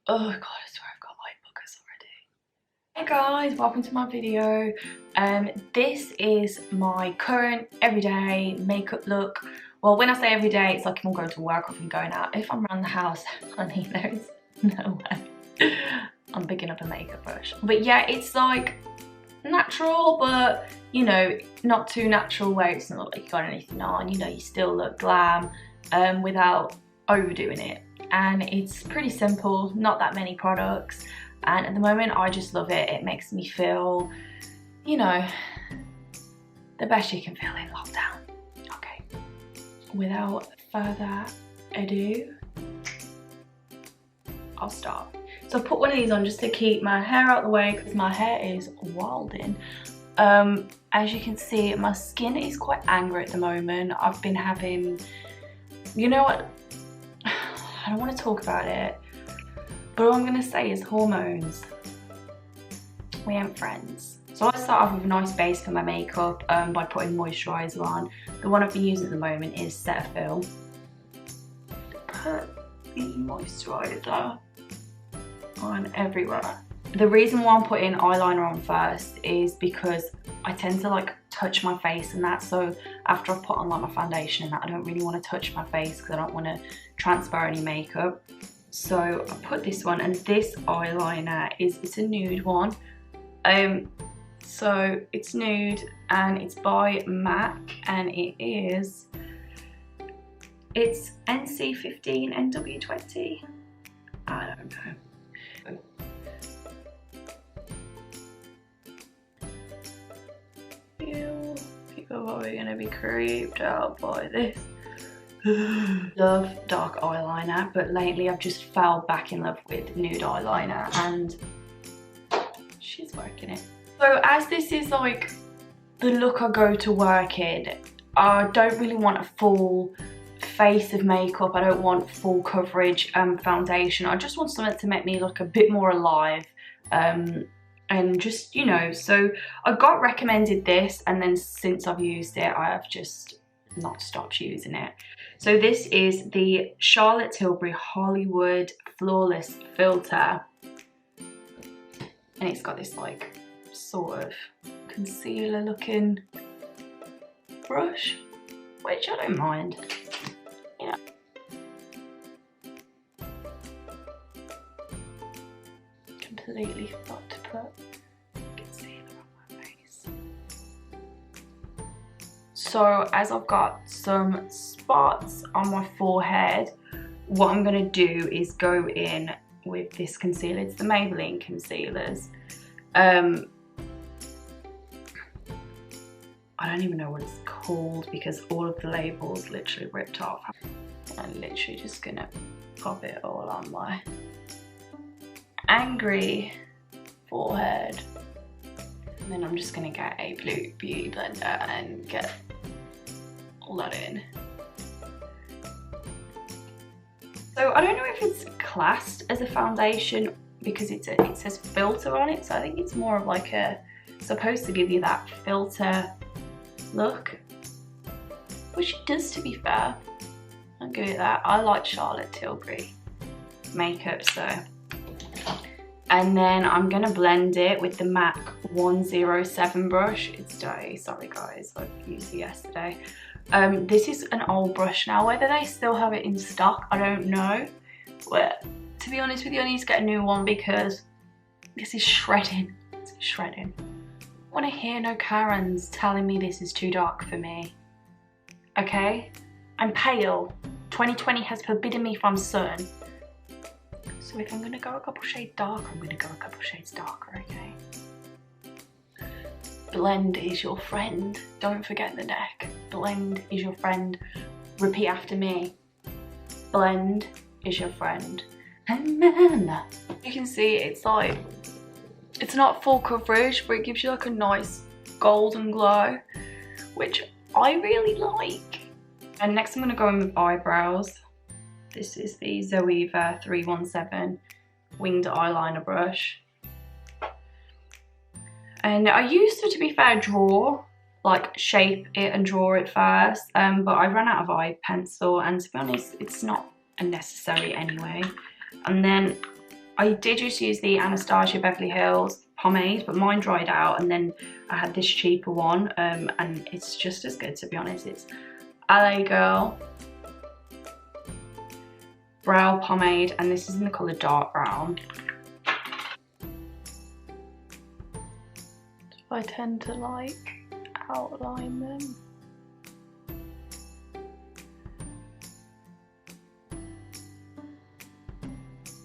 Oh god, I swear I've got eye boogers already. Hey guys, welcome to my video. This is my current everyday makeup look. Well, when I say everyday, it's like if I'm going to work or if I'm going out. If I'm around the house, honey, there is no way I'm picking up a makeup brush. But yeah, it's like natural, but you know, not too natural where it's not like you got anything on. You know, you still look glam without overdoing it. And it's pretty simple, not that many products, and at the moment I just love it. It makes me feel, you know, the best you can feel in lockdown. Okay, without further ado, I'll start. So I put one of these on just to keep my hair out of the way because my hair is wilding. As you can see, my skin is quite angry at the moment. I've been having, you know what, I don't want to talk about it, but all I'm going to say is hormones. We ain't friends. So I start off with a nice base for my makeup by putting moisturiser on. The one I've been using at the moment is Cetaphil. Put the moisturiser on everywhere. The reason why I'm putting eyeliner on first is because I tend to like touch my face and that, so after I've put on like my foundation and that, I don't really want to touch my face because I don't want to transfer any makeup. So I put this one, and this eyeliner it's a nude one. So it's nude and it's by MAC, and it's NC15 NW20. I don't know. People are probably going to be creeped out by this. Love dark eyeliner, but lately I've just fell back in love with nude eyeliner, and she's working it. So as this is like the look I go to work in, I don't really want a full face of makeup. I don't want full coverage foundation. I just want something to make me look a bit more alive. And just, you know, so I got recommended this, and then since I've used it, I have just not stopped using it. So this is the Tilbury Hollywood Flawless Filter, and it's got this like sort of concealer looking brush, which I don't mind, you know. Completely forgot to put concealer on my face. So as I've got some spots on my forehead, what I'm going to do is go in with this concealer. It's the Maybelline concealers. I don't even know what it's called because all of the labels literally ripped off. I'm literally just going to pop it all on my angry forehead, and then I'm just gonna get a blue beauty blender and get all that in. So I don't know if it's classed as a foundation because it says filter on it, so I think it's more of like a, supposed to give you that filter look, which it does, to be fair. I'll give it that. I like Charlotte Tilbury makeup, so. And then I'm gonna blend it with the MAC 107 brush. It's dirty, sorry guys, I used it yesterday. This is an old brush now. Whether they still have it in stock, I don't know. But to be honest with you, I need to get a new one because this is shredding. It's shredding. I wanna hear no Karens telling me this is too dark for me. Okay? I'm pale. 2020 has forbidden me from sun. So if I'm going to go a couple shades darker, I'm going to go a couple shades darker, okay? Blend is your friend. Don't forget the neck. Blend is your friend. Repeat after me. Blend is your friend. And then you can see it's like, it's not full coverage, but it gives you like a nice golden glow, which I really like. And next I'm going to go in with eyebrows. This is the Zoeva 317 winged eyeliner brush. And I used to be fair, shape it and draw it first, but I ran out of eye pencil, and to be honest, it's not unnecessary anyway. And then I did just use the Anastasia Beverly Hills pomade, but mine dried out, and then I had this cheaper one, and it's just as good, to be honest. It's LA Girl brow pomade, and this is in the colour dark brown. I tend to like outline them.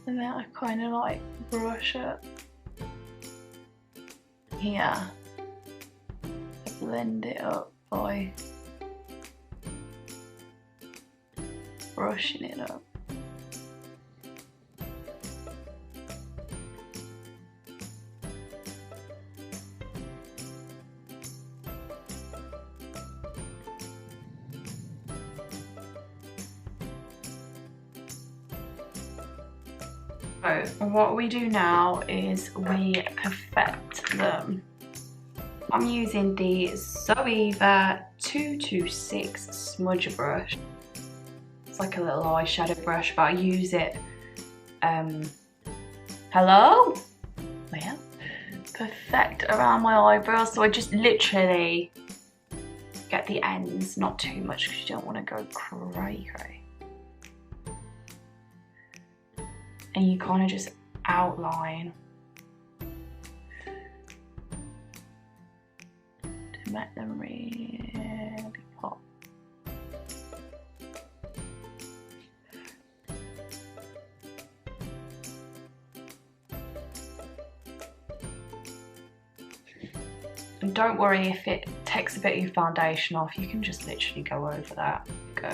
And then I kind of like brush it here. I blend it up by brushing it up. So what we do now is we perfect them. I'm using the Zoeva 226 smudge brush. It's like a little eyeshadow brush, but I use it, hello? Yeah. Perfect around my eyebrows. So I just literally get the ends, not too much because you don't want to go cray cray. And you kind of just outline to make them really pop. And don't worry if it takes a bit of your foundation off, you can just literally go over that. Go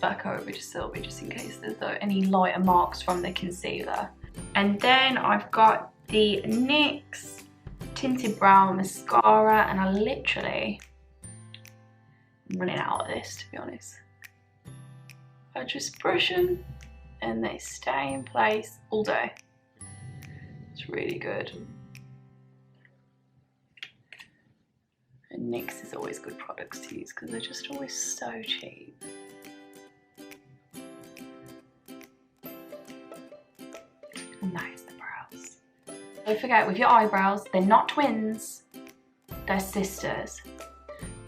back over just a little bit, just in case there's any lighter marks from the concealer. And then I've got the NYX Tinted Brown Mascara, and I literally am running out of this, to be honest. I just brush them and they stay in place all day. It's really good. And NYX is always good products to use because they're just always so cheap. And that is the brows. Don't forget, with your eyebrows, they're not twins, they're sisters.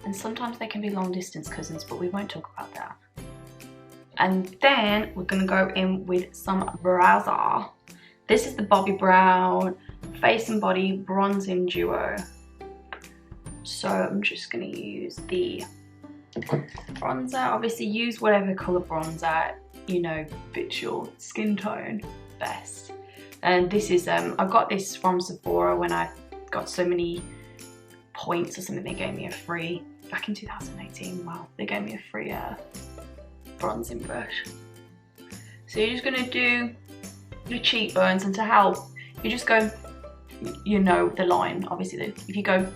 And sometimes they can be long distance cousins, but we won't talk about that. And then we're gonna go in with some bronzer. This is the Bobbi Brown Face and Body Bronzing Duo. So I'm just gonna use the bronzer. Obviously use whatever colour bronzer, you know, fits your skin tone best. And this is, I got this from Sephora when I got so many points or something. They gave me a free, back in 2018, wow, they gave me a free bronzing brush. So you're just gonna do the cheekbones, and to help, you just go, you know, the line, obviously, if you go,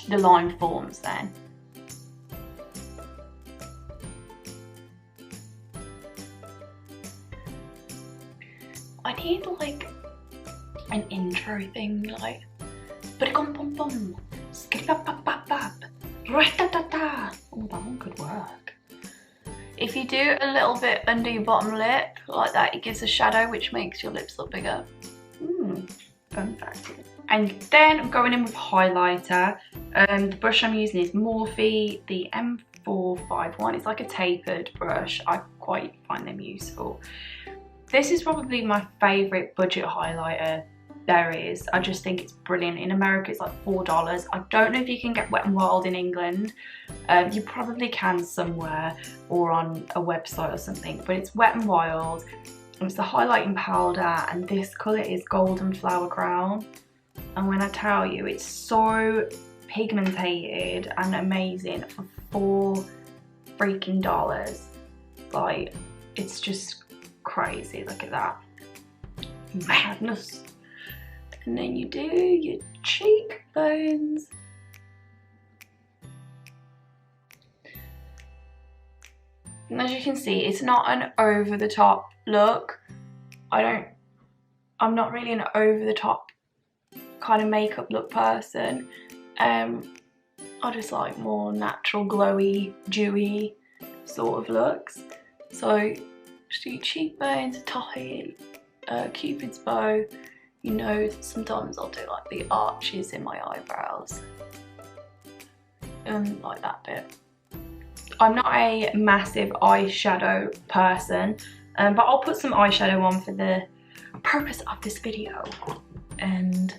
the line forms then. I need like an intro thing, like bum bum bum, skip bap bap bap bap, ra-ta-ta-ta. Oh, that one could work. If you do a little bit under your bottom lip like that, it gives a shadow which makes your lips look bigger. Fun fact. And then I'm going in with highlighter. The brush I'm using is Morphe, the M451. It's like a tapered brush. I quite find them useful. This is probably my favourite budget highlighter there is. I just think it's brilliant. In America it's like $4. I don't know if you can get Wet n Wild in England. You probably can somewhere or on a website or something, but it's Wet n Wild and it's the highlighting powder, and this colour is Golden Flower Crown. And when I tell you, it's so pigmented and amazing for $4 freaking dollars. Like, it's just crazy. Look at that madness. And then you do your cheekbones. And as you can see, it's not an over the top look. I'm not really an over the top kind of makeup look person. I just like more natural, glowy, dewy sort of looks. So Just do your cheekbones, top it, Cupid's bow. You know, sometimes I'll do like the arches in my eyebrows. Like that bit. I'm not a massive eyeshadow person, but I'll put some eyeshadow on for the purpose of this video. And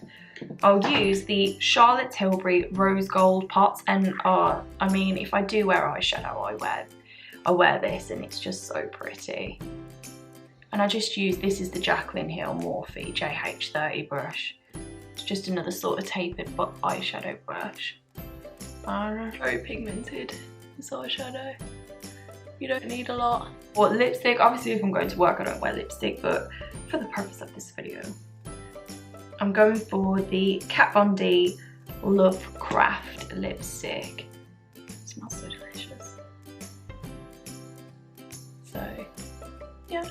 I'll use the Charlotte Tilbury Rose Gold Pots, and I mean, if I do wear eyeshadow, I wear this, and it's just so pretty. And I just use, this is the Jaclyn Hill Morphe JH30 brush. It's just another sort of tapered eyeshadow brush. Very pigmented, this eyeshadow. You don't need a lot. Or lipstick, obviously if I'm going to work I don't wear lipstick, but for the purpose of this video, I'm going for the Kat Von D Lovecraft lipstick. It smells so delicious. So, yeah.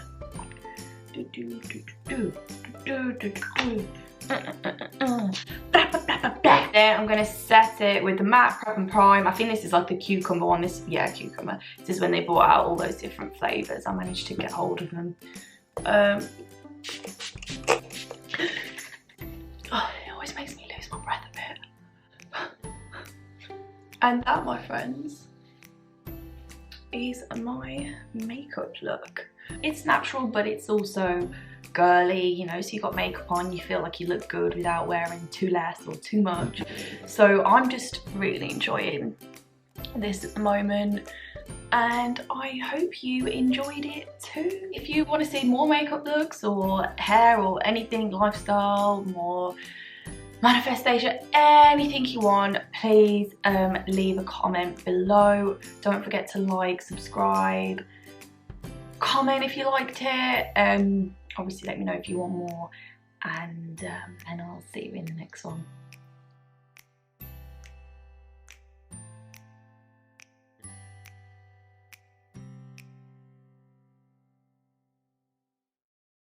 Then I'm going to set it with the matte prep and prime. I think this is like the cucumber one. Yeah, cucumber. This is when they brought out all those different flavours. I managed to get hold of them. Oh, it always makes me lose my breath a bit. And that, my friends, is my makeup look. It's natural, but it's also girly, you know, so you got makeup on, you feel like you look good without wearing too less or too much. So I'm just really enjoying this at the moment, and I hope you enjoyed it too. If you want to see more makeup looks or hair or anything, lifestyle, more manifestation, anything you want, please leave a comment below. Don't forget to like, subscribe, comment if you liked it. Obviously let me know if you want more, and I'll see you in the next one.